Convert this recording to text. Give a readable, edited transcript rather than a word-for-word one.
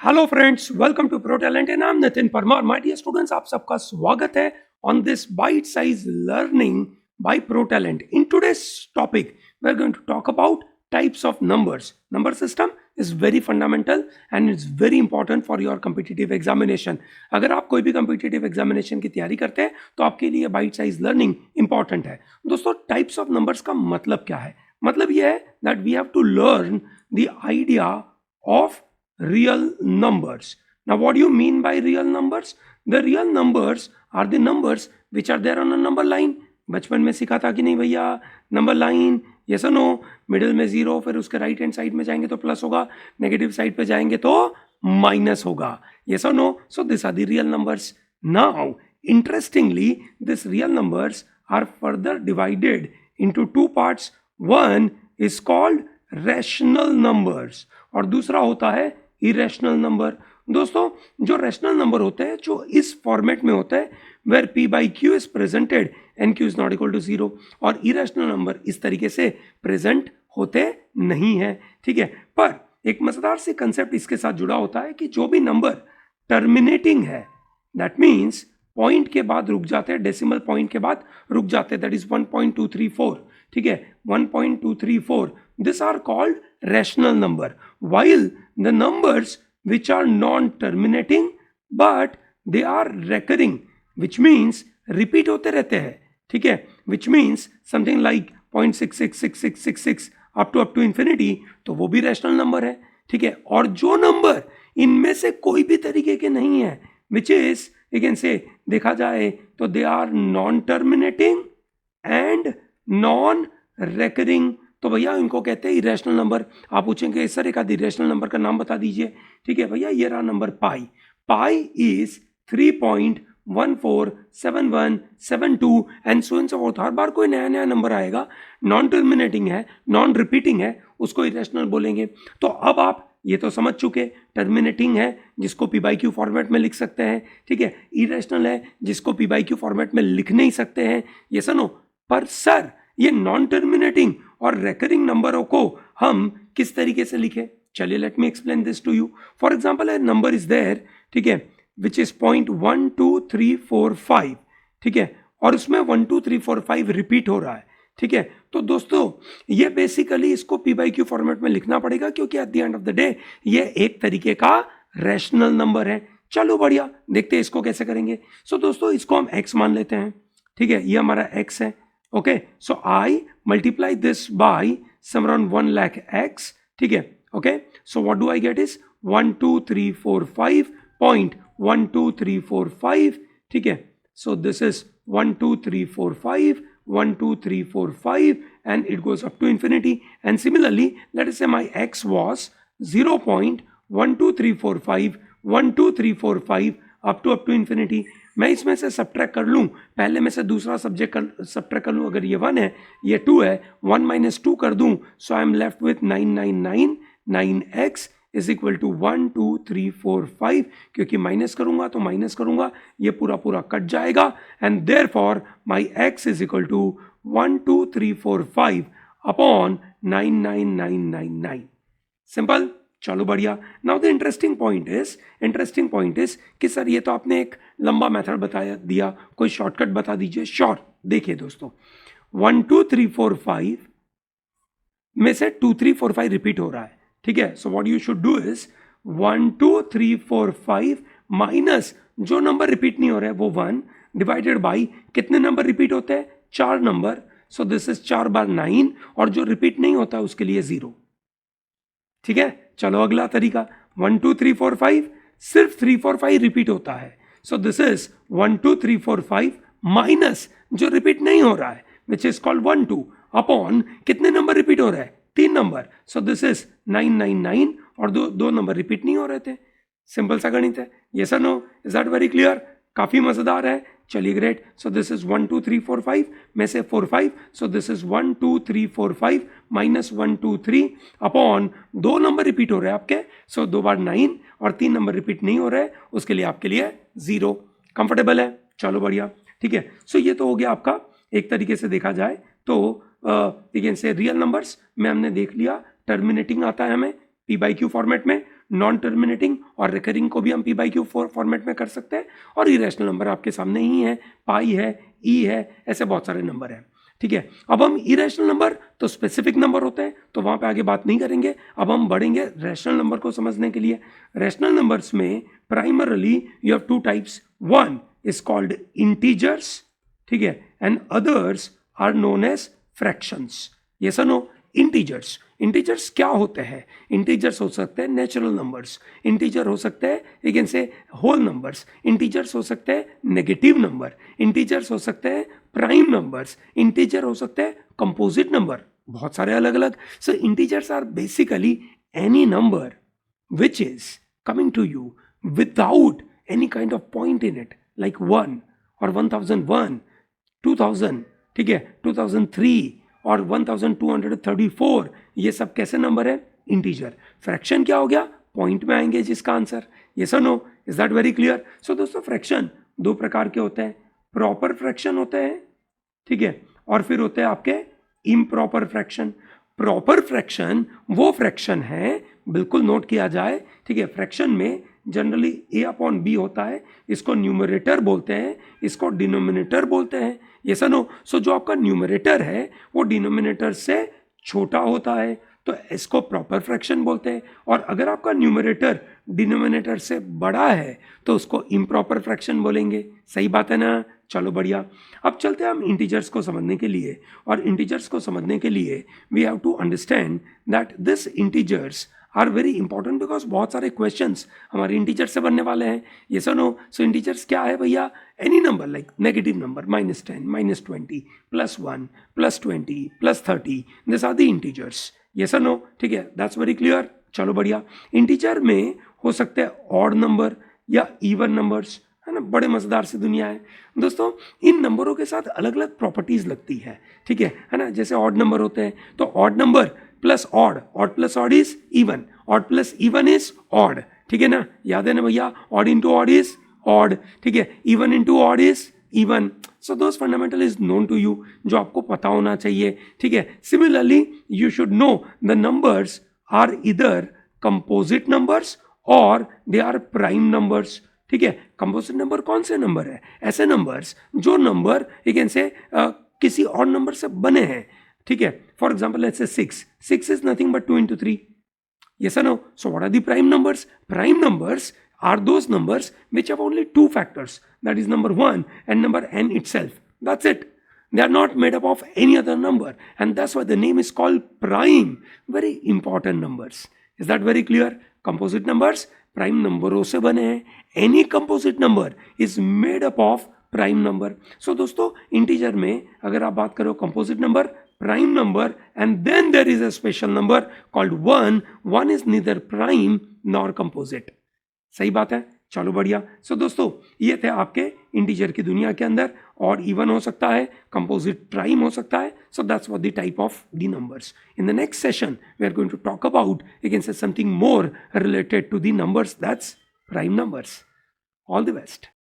Hello friends, welcome to Pro Talent and I am Nitin Parmar. My dear students, आप सबका स्वागत है on this bite size learning by Pro Talent. In today's topic we are going to talk about types of numbers. Number system is very fundamental and it's very important for your competitive examination. अगर आप कोई भी competitive examination की तैयारी करते हैं तो आपके लिए बाइट साइज लर्निंग इंपॉर्टेंट है। दोस्तों, टाइप्स ऑफ नंबर्स का मतलब क्या है? मतलब यह है that we have to learn the idea of real numbers. Now, what do you mean by real numbers? The real numbers are the numbers which are there on a number line. बचपन में सीखा था कि नहीं भैया? Number line, yes और no? Middle में zero, फिर उसके राइट हैंड साइड में जाएंगे तो प्लस होगा, नेगेटिव साइड पे जाएंगे तो माइनस होगा, यस और no? So this are the real numbers. Now interestingly, these real numbers are further divided into two parts. One is called rational numbers और दूसरा होता है इरेशनल नंबर। दोस्तों, जो रैशनल नंबर होते हैं जो इस फॉर्मेट में होता है where p by q is presented and q is not equal to zero, और इरेशनल नंबर इस तरीके से प्रेजेंट होते नहीं है, ठीक है। पर एक मजेदार सी कंसेप्ट इसके साथ जुड़ा होता है कि जो भी नंबर टर्मिनेटिंग है, दैट मीन्स पॉइंट के बाद रुक जाते हैं, डेसिमल पॉइंट के बाद रुक जाते हैं, दैट इज 1.234, ठीक है, 1.234. These are called rational number, while the numbers which are non-terminating but they are recurring, which means repeat होते रहते हैं, ठीक है, which means something like 0.666666 up to infinity, तो वो भी rational number है, ठीक है। और जो नंबर इनमें से कोई भी तरीके के नहीं है, which is you can say देखा जाए तो they are non-terminating and non-recurring, तो भैया इनको कहते हैं इरेशनल नंबर। आप पूछेंगे सर एक आध इरेशनल नंबर का नाम बता दीजिए, ठीक है भैया, ये रहा number pi. Pi is 3.147172 and so and so forth. हर बार कोई नया नया नंबर आएगा, नॉन टर्मिनेटिंग है, नॉन रिपीटिंग है, उसको इरेशनल बोलेंगे। तो अब आप ये तो समझ चुके, टर्मिनेटिंग है जिसको पी बाई क्यू फॉर्मेट में लिख सकते हैं, ठीक है, इरेशनल है जिसको पी बाई क्यू फॉर्मेट में लिख नहीं सकते हैं, ये सुनो। पर सर ये नॉन टर्मिनेटिंग और रेकरिंग नंबरों को हम किस तरीके से लिखे? चलिए let me explain this to you. For example a number is there, ठीक है, विच इज 0.12345, ठीक है, और उसमें 12345 रिपीट हो रहा है, ठीक है। तो दोस्तों ये बेसिकली इसको पी बाई क्यू फॉर्मेट में लिखना पड़ेगा क्योंकि at the end of the day ये एक तरीके का रैशनल नंबर है। चलो बढ़िया, देखते हैं इसको कैसे करेंगे। सो दोस्तों इसको हम x मान लेते हैं, ठीक है, ये हमारा x है, okay, so I multiply this by some around 1 lakh x, ठीक है, okay, so what do I get is 12345.12345, ठीक है, so this is 12345 12345 and it goes up to infinity. And similarly, let us say my x was 0.12345 12345 up to infinity. मैं इसमें से subtract कर लूँ, पहले में से दूसरा सब्जेक्ट सब्ट्रैक्ट कर लूँ, अगर ये 1 है ये 2 है, 1 - 2 कर दूँ, so I am left with 9999x is equal to 12345, क्योंकि माइनस करूँगा तो माइनस करूँगा ये पूरा पूरा कट जाएगा, and therefore my x is equal to 12345 upon 99999। Simple, चलो बढ़िया। Now the interesting point is कि सर ये तो आपने एक लंबा मेथड बताया दिया, कोई शॉर्टकट बता दीजिए। शॉर्ट देखिए दोस्तों, 1 2 3 4 5 में से 2 3 4 5 रिपीट हो रहा है, ठीक है। So what you should do is 1 2 3 4 5 minus जो नंबर रिपीट नहीं हो रहा है वो 1 डिवाइडेड बाई कितने नंबर रिपीट होते हैं? 4 नंबर। सो दिस इज 4 बार 9, और जो रिपीट नहीं होता उसके लिए 0, ठीक है। चलो अगला तरीका, 1 2 3 4 5 सिर्फ 3 4 5 रिपीट होता है, सो दिस इज 1 2 3 4 5 माइनस जो रिपीट नहीं हो रहा है विच इज कॉल्ड 1 2 अपॉन कितने नंबर रिपीट हो रहा है? 3 नंबर, सो दिस इज 999, और दो नंबर रिपीट नहीं हो रहे थे। सिंपल सा गणित है, यस और no? Is that very clear? काफी मजेदार है। चलिए ग्रेट। सो दिस इज 1 2 3 4 5 में से 4 5, so this is 1 2 3 4 5 minus 1 2 3 upon 2 number repeat हो रहे हैं आपके, सो 2 बार 9, और 3 नंबर रिपीट नहीं हो रहे, उसके लिए आपके लिए 0। कंफर्टेबल है? चलो बढ़िया, ठीक है। सो ये तो हो गया आपका, एक तरीके से देखा जाए तो यू कैन से रियल नंबर्स में हमने देख लिया, टर्मिनेटिंग आता है हमें पी बाई क्यू फॉर्मेट में, नॉन टर्मिनेटिंग और रिकरिंग को भी हम पी बाई क्यू फॉर्मेट में कर सकते हैं, और इरेशनल नंबर आपके सामने ही है, पाई है, ई है, ऐसे बहुत सारे नंबर हैं, ठीक है। अब हम इरेशनल नंबर तो स्पेसिफिक नंबर होते हैं, तो वहां पे आगे बात नहीं करेंगे। अब हम बढ़ेंगे रैशनल नंबर को समझने के लिए। रैशनल नंबर्स में primarily you have two types, one is called integers, ठीक है, and others are known as fractions. ये सुनो, इंटीजर्स, इंटीजर्स क्या होते हैं? इंटीजर्स हो सकते हैं नेचुरल नंबर्स, इंटीजर हो सकते हैं you can say whole numbers, integers हो सकते हैं नेगेटिव नंबर, इंटीजर्स हो सकते हैं प्राइम नंबर्स, इंटीजर हो सकते हैं कंपोजिट नंबर, बहुत सारे अलग अलग। So integers are basically any number which is coming to you without any kind of point in it, like 1 or 1001, 2000, ठीक है, 2003 और 1234, ये सब कैसे नंबर है? इंटीजर। फ्रैक्शन क्या हो गया? पॉइंट में आएंगे जिसका आंसर। यस और no? Is that very clear? So दोस्तों, फ्रैक्शन दो प्रकार के होते हैं, प्रॉपर फ्रैक्शन होते हैं, ठीक है, और फिर होते हैं आपके इम्प्रॉपर फ्रैक्शन। प्रॉपर फ्रैक्शन वो फ्रैक्शन है, बिल्कुल नोट किया जाए, ठीक है, फ्रैक्शन में जनरली ए अपॉन बी होता है, इसको न्यूमरेटर बोलते हैं, इसको डिनोमिनेटर बोलते हैं। ये सनो, सो जो आपका न्यूमरेटर है वो डिनोमिनेटर से छोटा होता है, तो इसको प्रॉपर फ्रैक्शन बोलते हैं, और अगर आपका न्यूमरेटर डिनोमिनेटर से बड़ा है तो उसको इम्प्रॉपर फ्रैक्शन बोलेंगे। सही बात है ना? चलो बढ़िया। अब चलते हैं हम इंटीजर्स को समझने के लिए, और इंटीजर्स को समझने के लिए we have to understand that this integers are very important, because बहुत सारे क्वेश्चंस हमारे इंटीजर से बनने वाले हैं। ये सुनो, सो इंटीजर्स क्या है भैया? Any number like negative number, -10, -20, +1, +20, +30, this are the integers. ये सुनो, ठीक है, दैट्स वेरी क्लियर। चलो बढ़िया। इंटीजर में हो सकते हैं ऑड नंबर या इवन नंबर्स, है ना, बड़े मजेदार सी दुनिया है दोस्तों। इन नंबरों के साथ अलग अलग प्रॉपर्टीज लगती है, ठीक है ना। जैसे ऑड नंबर होते हैं तो odd number plus odd, odd plus odd is even, odd plus even is odd, ठीक है ना, याद है ना भैया? Odd into odd is odd, ठीक है, even into odd is even. So those fundamental is known to you, जो आपको पता होना चाहिए, ठीक है। Similarly you should know the numbers are either composite numbers और दे आर प्राइम नंबर्स, ठीक है। कंपोजिट नंबर कौन से नंबर है? ऐसे नंबर्स जो नंबर यू कैन से किसी और नंबर से बने हैं, ठीक है। For example let's say 6 is nothing but 2 into 3. Yes or no? So what are the prime numbers? Prime numbers are those numbers which have only two factors, that is number 1 and number n itself. That's it. They are not made up of any other number, and that's why the name is called prime. Very important numbers. Is that very clear? Composite numbers prime नंबरों से बने हैं. Any composite number is made up of prime number. So दोस्तों, integer में अगर आप बात करो composite number, prime number, and then there is a special number called 1. 1 is neither prime nor composite. सही बात है? चलो बढ़िया. सो दोस्तों, ये थे आपके इंटीजर की दुनिया के अंदर. और इवन हो सकता है, कंपोजिट प्राइम हो सकता है. So that's what the type of the numbers. In the next session we are going to talk about again something more related to the numbers, that's prime numbers. All the best.